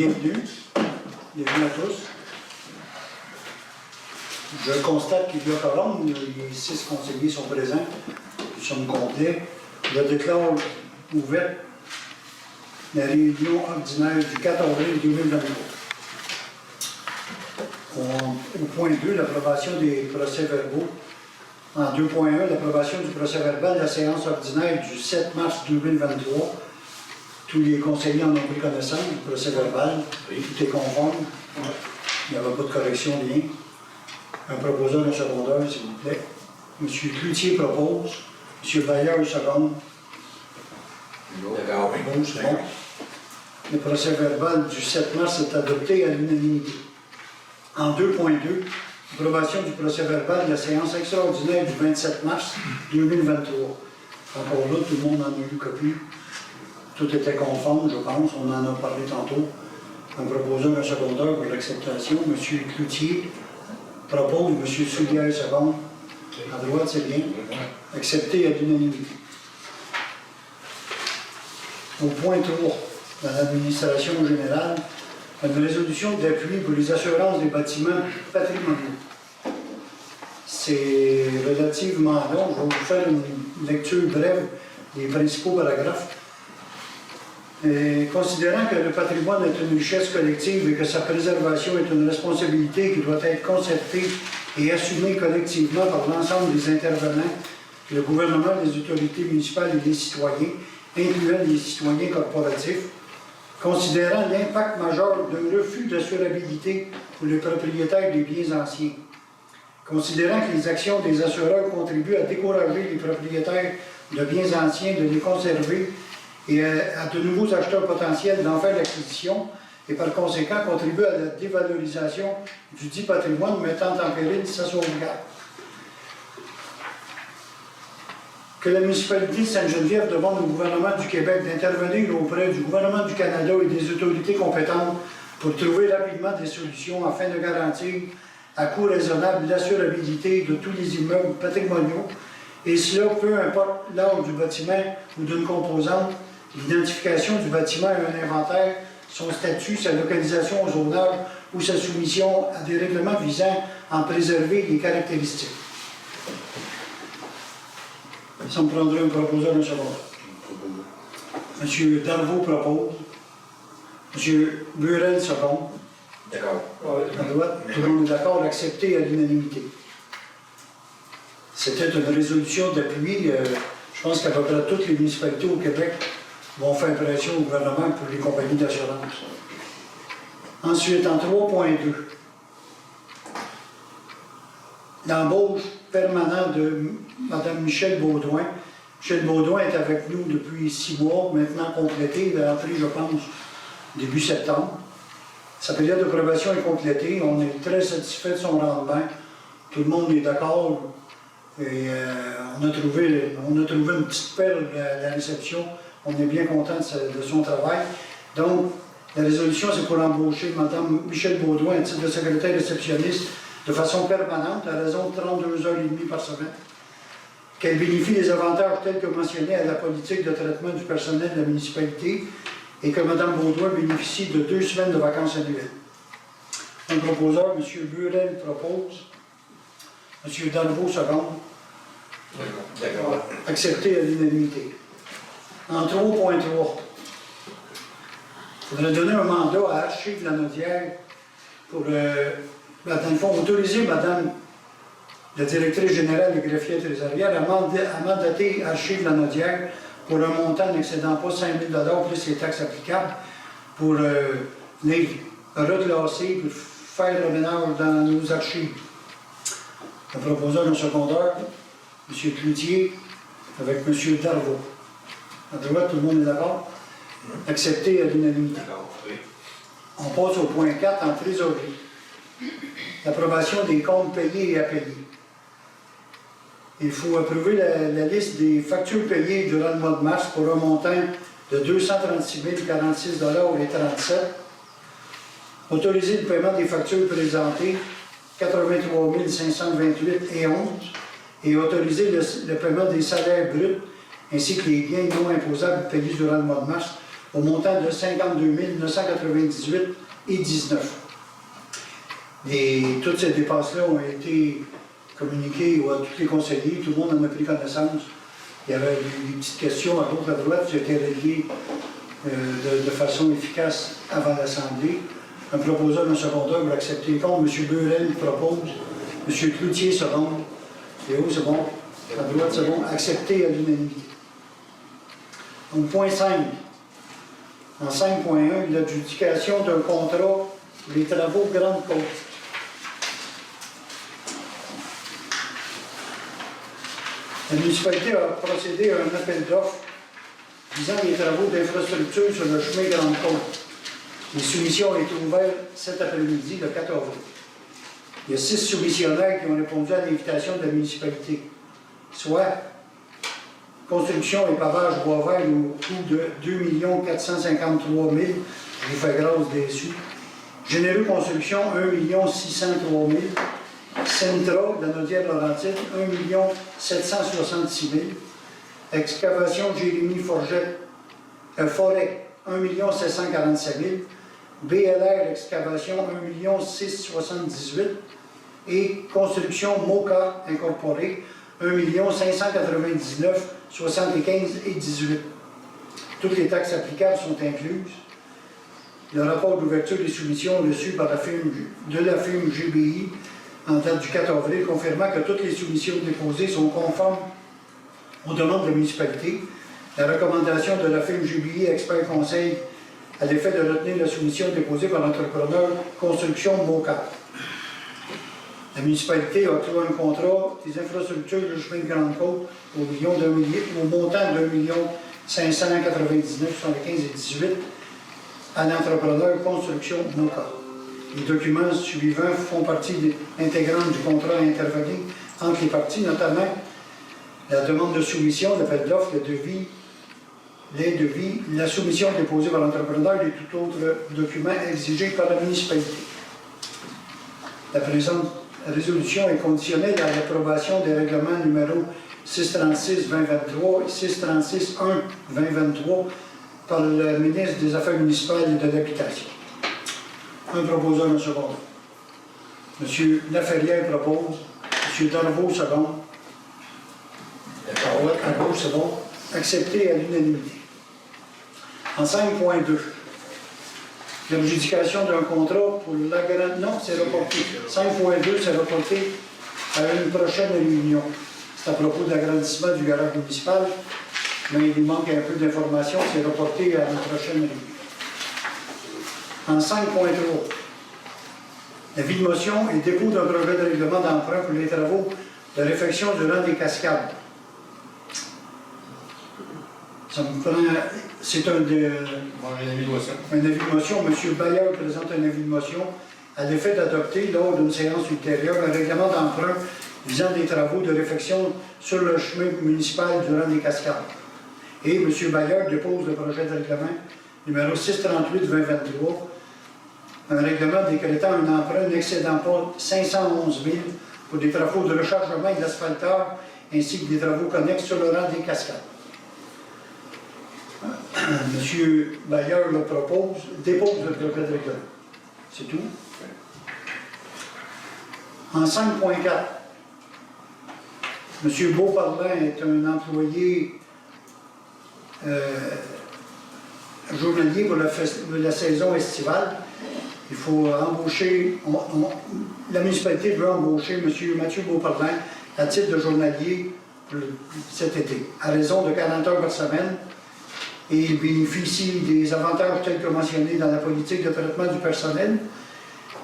bienvenue. Bienvenue à tous. Je constate qu'il y a quorum. Les 6 conseillers sont présents. Nous sommes complets. Je déclare ouverte la réunion ordinaire du 4 avril 2023. Au point 2, l'approbation des procès-verbaux. En 2.1, l'approbation du procès-verbal de la séance ordinaire du 7 mars 2023. Tous les conseillers en ont pris connaissance du procès-verbal. Tout est conforme. Il n'y avait pas de correction, rien. Un proposeur, un secondeur, s'il vous plaît. M. Cloutier propose. M. Baillard, seconde. D'accord, oui. Bon, c'est bon. Le procès-verbal du 7 mars est adopté à l'unanimité. En 2.2, approbation du procès-verbal de la séance extraordinaire du 27 mars 2023. Encore là, tout le monde en a eu copie. Tout était conforme, je pense. On en a parlé tantôt. Un proposeur, un secondeur pour l'acceptation. M. Cloutier propose, M. Soulière, seconde. À droite, c'est bien. Accepté à l'unanimité. Au point 3, dans l'administration générale, une résolution d'appui pour les assurances des bâtiments patrimoniaux. C'est relativement long. Je vais vous faire une lecture brève des principaux paragraphes. Considérant que le patrimoine est une richesse collective et que sa préservation est une responsabilité qui doit être concertée et assumée collectivement par l'ensemble des intervenants, le gouvernement, les autorités municipales et les citoyens, incluant les citoyens corporatifs, considérant l'impact majeur d'un refus d'assurabilité pour les propriétaires des biens anciens, considérant que les actions des assureurs contribuent à décourager les propriétaires de biens anciens de les conserver et à de nouveaux acheteurs potentiels d'en faire l'acquisition et par conséquent contribuent à la dévalorisation du dit patrimoine mettant en péril sa sauvegarde. Que la municipalité de Sainte-Geneviève demande au gouvernement du Québec d'intervenir auprès du gouvernement du Canada et des autorités compétentes pour trouver rapidement des solutions afin de garantir à coût raisonnable l'assurabilité de tous les immeubles patrimoniaux, et cela peu importe l'âge du bâtiment ou d'une composante, l'identification du bâtiment à un inventaire, son statut, sa localisation au zonage ou sa soumission à des règlements visant à en préserver les caractéristiques. Ça me prendrait un proposeur, un secondeur. M. Darvaux propose. M. Burel seconde. D'accord. À droite, tout le monde est d'accord, accepté à l'unanimité. C'était une résolution d'appui. Je pense qu'à peu près toutes les municipalités au Québec vont faire pression au gouvernement pour les compagnies d'assurance. Ensuite, en 3.2, l'embauche permanente de Mme Michèle Beaudoin. Michèle Beaudoin est avec nous depuis 6 mois, maintenant complétée. Elle est entrée, je pense, début septembre. Sa période de probation est complétée. On est très satisfait de son rendement. Tout le monde est d'accord. Et on a trouvé une petite perle à la réception. On est bien content de son travail. Donc, la résolution, c'est pour embaucher Mme Michèle Beaudoin à titre de secrétaire réceptionniste de façon permanente, à raison de 32h30 par semaine, qu'elle bénéficie des avantages tels que mentionnés à la politique de traitement du personnel de la municipalité et que Mme Beaudoin bénéficie de 2 semaines de vacances annuelles. Un proposeur, M. Burel, propose. M. Darvaux, seconde. D'accord. Accepté à l'unanimité. En 3.3, il faudrait donner un mandat à Archives Lanaudière pour, dans le fond, autoriser Mme la directrice générale des greffiers trésorières à mandater Archives Lanaudière pour un montant n'excédant pas 5 000 $ plus les taxes applicables pour venir reclasser, pour faire le ménage dans nos archives. Un proposeur, un secondeur, M. Cloutier, avec M. Darvaux. À droite, tout le monde est d'accord? Accepté à l'unanimité. Oui. On passe au point 4 en trésorerie. L'approbation des comptes payés et à payer. Il faut approuver la liste des factures payées durant le mois de mars pour un montant de 236 046 $ et 37. Autoriser le paiement des factures présentées, 83 528 et 11. Et autoriser le paiement des salaires bruts ainsi que les biens non imposables payés durant le mois de mars au montant de 52 998,19 $. Et toutes ces dépenses-là ont été communiquées à tous les conseillers, tout le monde en a pris connaissance. Il y avait des petites questions à gauche, à droite, qui étaient réglées de façon efficace avant l'Assemblée. Un proposeur d'un secondaire pour accepter les comptes. M. Burel propose. M. Cloutier seconde. Léo, c'est bon. À droite, c'est bon. Accepté à l'unanimité. Donc, point 5. En 5.1, l'adjudication d'un contrat pour les travaux Grande Côte. La municipalité a procédé à un appel d'offres visant les travaux d'infrastructure sur le chemin Grande Côte. Les soumissions ont été ouvertes cet après-midi, le 4 avril. Il y a 6 soumissionnaires qui ont répondu à l'invitation de la municipalité, soit construction et pavage bois vert au coût de 2 453 000, je vous fais grâce des sous. Généreux Construction, 1 603 000. Centra, de la Naudière-Laurentide, 1 766 000. Excavation Jérémy Forget, Forêt, 1 747 000. BLR Excavation, 1 678 000. Et Construction Moka Incorporée, 1 599 75 et 18. Toutes les taxes applicables sont incluses. Le rapport d'ouverture des soumissions reçu par la firme GBI en date du 4 avril, confirmant que toutes les soumissions déposées sont conformes aux demandes de la municipalité. La recommandation de la firme GBI Expert Conseil à l'effet de retenir la soumission déposée par l'entrepreneur Construction Moka. La municipalité a octroyé un contrat des infrastructures du chemin de Grande-Côte au montant de 1 599 75 et 18 à l'entrepreneur Construction Moka. Les documents suivants font partie intégrante du contrat intervenu entre les parties, notamment la demande de soumission, l'appel d'offres, les devis, la soumission déposée par l'entrepreneur et tout autre document exigé par la municipalité. La présente résolution est conditionnée à l'approbation des règlements numéro 636-2023 et 636-1-2023 par le ministre des Affaires municipales et de l'Habitation. Un proposeur, un second. M. Laferrière propose. M. Darvaux, second. À gauche, c'est bon. Accepté à l'unanimité. En 5.2, l'adjudication d'un contrat pour la grande... Non, c'est reporté. 5.2, c'est reporté à une prochaine réunion. C'est à propos de l'agrandissement du garage municipal, mais il manque un peu d'informations. C'est reporté à une prochaine réunion. En 5.3, l'avis de motion et dépôt d'un projet de règlement d'emprunt pour les travaux de réfection durant des cascades. Ça me prend... C'est un avis de motion. Un avis de motion. M. Bayard présente un avis de motion à l'effet d'adopter, lors d'une séance ultérieure, un règlement d'emprunt visant des travaux de réfection sur le chemin municipal durant des cascades. Et M. Bayard dépose le projet de règlement numéro 638-2023, un règlement décrétant un emprunt n'excédant pas 511 000 pour des travaux de rechargement et d'asphaltage, ainsi que des travaux connexes sur le rang des cascades. M. Bayard le propose, dépose le projet de règlement. C'est tout. En 5.4, M. Beauparlin est un employé journalier pour la saison estivale. Il faut embaucher, la municipalité veut embaucher M. Mathieu Beauparlin à titre de journalier cet été, à raison de 40 heures par semaine, et il bénéficie des avantages tels que mentionnés dans la politique de traitement du personnel.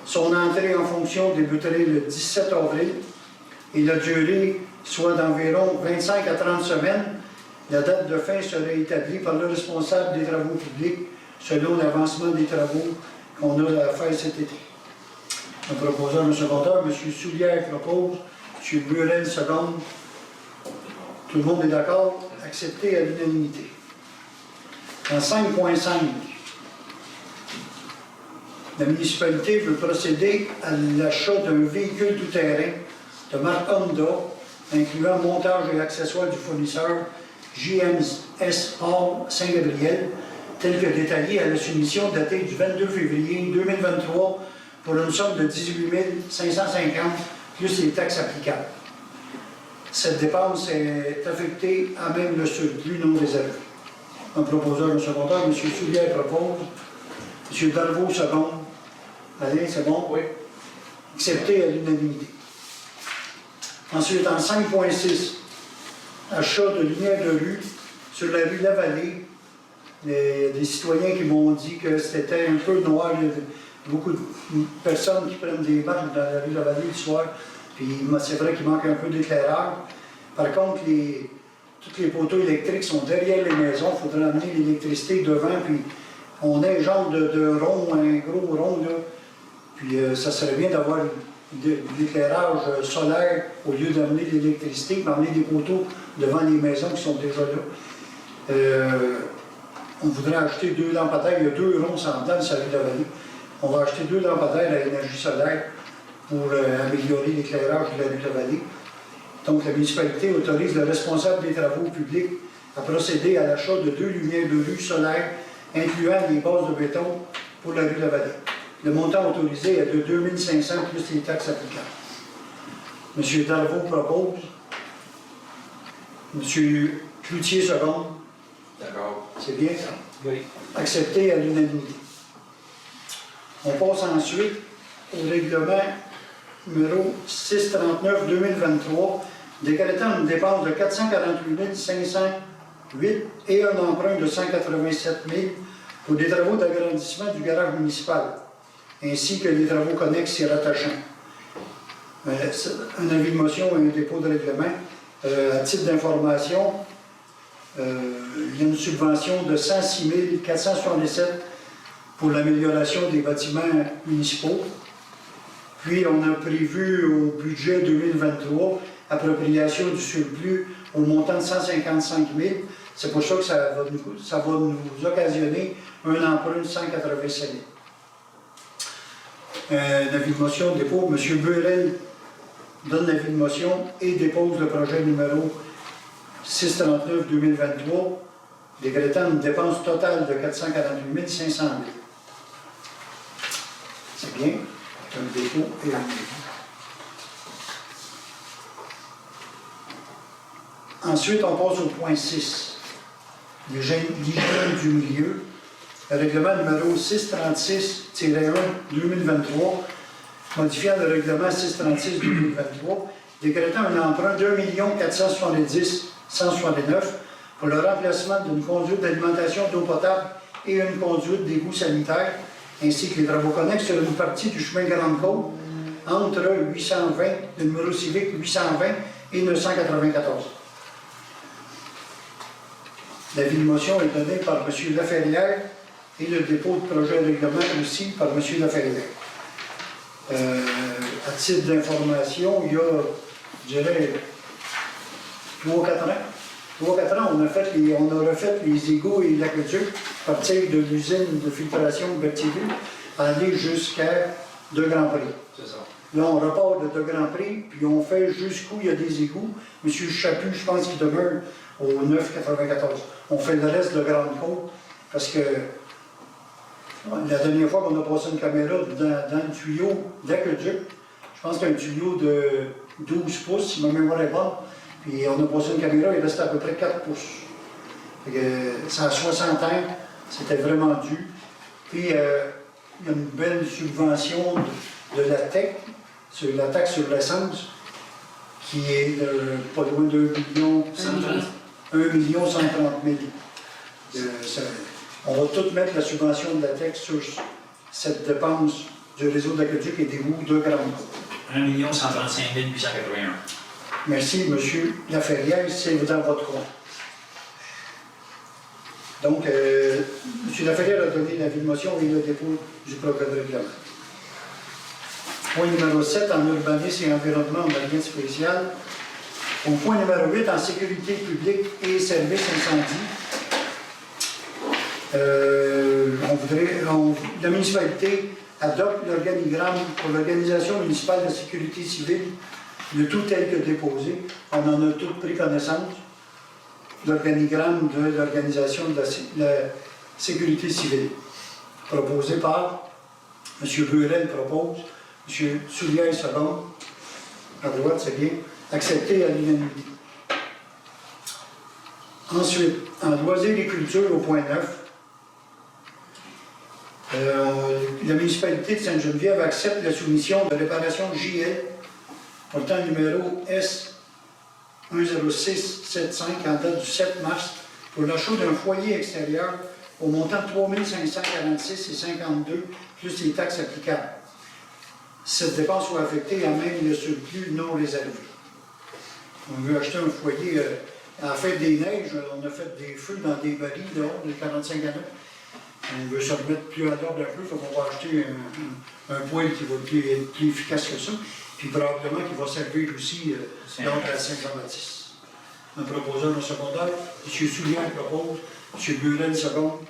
Son entrée en fonction débuterait le 17 avril et la durée soit d'environ 25 à 30 semaines. La date de fin serait établie par le responsable des travaux publics selon l'avancement des travaux qu'on a à faire cet été. Un proposeur, un secondaire, M. Soulière propose, M. Burel seconde. Tout le monde est d'accord? Accepté à l'unanimité. En 5.5, la municipalité veut procéder à l'achat d'un véhicule tout-terrain de marque Honda, incluant montage et accessoires du fournisseur JMS Hall Saint-Gabriel, tel que détaillé à la soumission datée du 22 février 2023 pour une somme de 18 550 plus les taxes applicables. Cette dépense est affectée à même le surplus non réservé. Un proposeur, un secondeur, M. Soulière propose, M. Darvaux seconde. Allez, c'est bon? Oui. Accepté à l'unanimité. Ensuite, en 5.6, achat de lumière de rue sur la rue Lavallée. Il y a des citoyens qui m'ont dit que c'était un peu noir. Il y a beaucoup de personnes qui prennent des marches dans la rue Lavallée le soir. Puis c'est vrai qu'il manque un peu d'éclairage. Par contre, tous les poteaux électriques sont derrière les maisons. Il faudrait amener l'électricité devant. Puis on a un genre de rond, un gros rond là. Puis ça serait bien d'avoir de l'éclairage solaire au lieu d'amener l'électricité, d'amener des poteaux devant les maisons qui sont déjà là. On voudrait acheter 2 lampadaires. Il y a 2 ronds semblables sur la rue de la Vallée. On va acheter 2 lampadaires à énergie solaire pour améliorer l'éclairage de la rue de la Vallée. Donc, la municipalité autorise le responsable des travaux publics à procéder à l'achat de 2 lumières de rue solaires, incluant les bases de béton pour la rue de la Vallée. Le montant autorisé est de 2 500 plus les taxes applicables. M. Darvaux propose. M. Cloutier seconde. D'accord. C'est bien ça? Oui. Accepté à l'unanimité. On passe ensuite au règlement numéro 639-2023, décrétant une dépense de 448 508 et un emprunt de 187 000 pour des travaux d'agrandissement du garage municipal, ainsi que les travaux connexes et rattachants. Un avis de motion et un dépôt de règlement. À titre d'information, il y a une subvention de 106 467 pour l'amélioration des bâtiments municipaux. Puis, on a prévu au budget 2023 appropriation du surplus au montant de 155 000. C'est pour ça que ça va nous occasionner un emprunt de 185 000. Un avis de motion dépôt. M. Burel donne l'avis de motion et dépose le projet numéro 639-2023, décrétant une dépense totale de 448 500 000. C'est bien, un dépôt et un dépôt. Ensuite, on passe au point 6, l'hygiène du milieu. Le règlement numéro 636-1-2023, modifiant le règlement 636-2023, décrétant un emprunt de 1 470 169 pour le remplacement d'une conduite d'alimentation d'eau potable et une conduite d'égout sanitaire, ainsi que les travaux connexes sur une partie du chemin Grande-Côte entre 820, le numéro civique 820 et 994. L'avis de motion est donné par M. Laferrière et le dépôt de projet de règlement aussi par M. Laferrière. À titre d'information, il y a, je dirais, 3 ou 4 ans. 3 ou 4 ans, on a refait les égouts et l'aqueduc à partir de l'usine de filtration de Berthierville, aller jusqu'à De Grand Prix. C'est ça. Là, on repart de Grand Prix, puis on fait jusqu'où il y a des égouts. M. Chaput, je pense qu'il demeure au 9,94. On fait le reste de Grande-Côte, parce que la dernière fois qu'on a passé une caméra dans le tuyau d'aqueduc, je pense qu'il y a un tuyau de 12 pouces, si ma mémoire est bonne, puis on a passé une caméra, il restait à peu près 4 pouces. C'est à 60 ans, c'était vraiment dû. Puis il y a une belle subvention de la TEC, sur la taxe sur l'essence, qui est pas loin de 1 130 000. On va tout mettre la subvention de la TEC sur cette dépense du réseau d'aqueduc et d'égouts de Grande-Côte. 1 135 881. Merci, M. Laferrière, c'est dans votre compte. Donc, M. Laferrière a donné l'avis de motion et le dépôt du projet de règlement. Point numéro 7, en urbanisme et environnement, on n'a rien de spécial. Au point numéro 8, en sécurité publique et services incendie, la municipalité adopte l'organigramme pour l'organisation municipale de sécurité civile, le tout tel que déposé. On en a tous pris connaissance. L'organigramme de l'organisation de sécurité civile, proposé par M. Burel propose, M. Soulière seconde, à droite c'est bien, accepté à l'unanimité. Ensuite, en loisirs et culture au point 9, la municipalité de Sainte-Geneviève accepte la soumission de réparation JL portant numéro S10675 en date du 7 mars pour l'achat d'un foyer extérieur au montant de 3 546,52 plus les taxes applicables. Cette dépense soit affectée à même le surplus non réservé. On veut acheter un foyer à la fête des neiges, on a fait des feux dans des barils dehors, de 45 gallons. On veut se remettre plus à l'ordre un peu, il faut qu'on va acheter un poêle qui va être plus efficace que ça, puis probablement qui va servir aussi donc à Saint-Jean-Baptiste. Un proposeur en secondaire, M. Soulière propose, M. Burel seconde.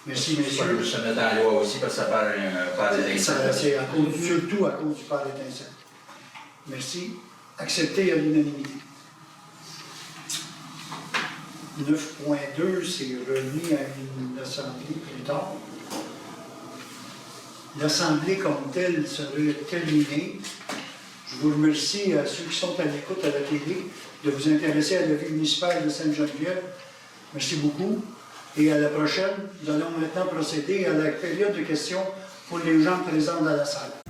Merci, Il messieurs. faut se mettre en loi aussi parce que ça parle des C'est surtout à cause du père d'étincelle. Merci. Accepté à l'unanimité. 9.2, c'est remis à une assemblée plus tard. L'assemblée comme telle serait terminée. Je vous remercie à ceux qui sont à l'écoute à la télé de vous intéresser à la vie municipale de Sainte-Geneviève. Merci beaucoup. Et à la prochaine, nous allons maintenant procéder à la période de questions pour les gens présents dans la salle.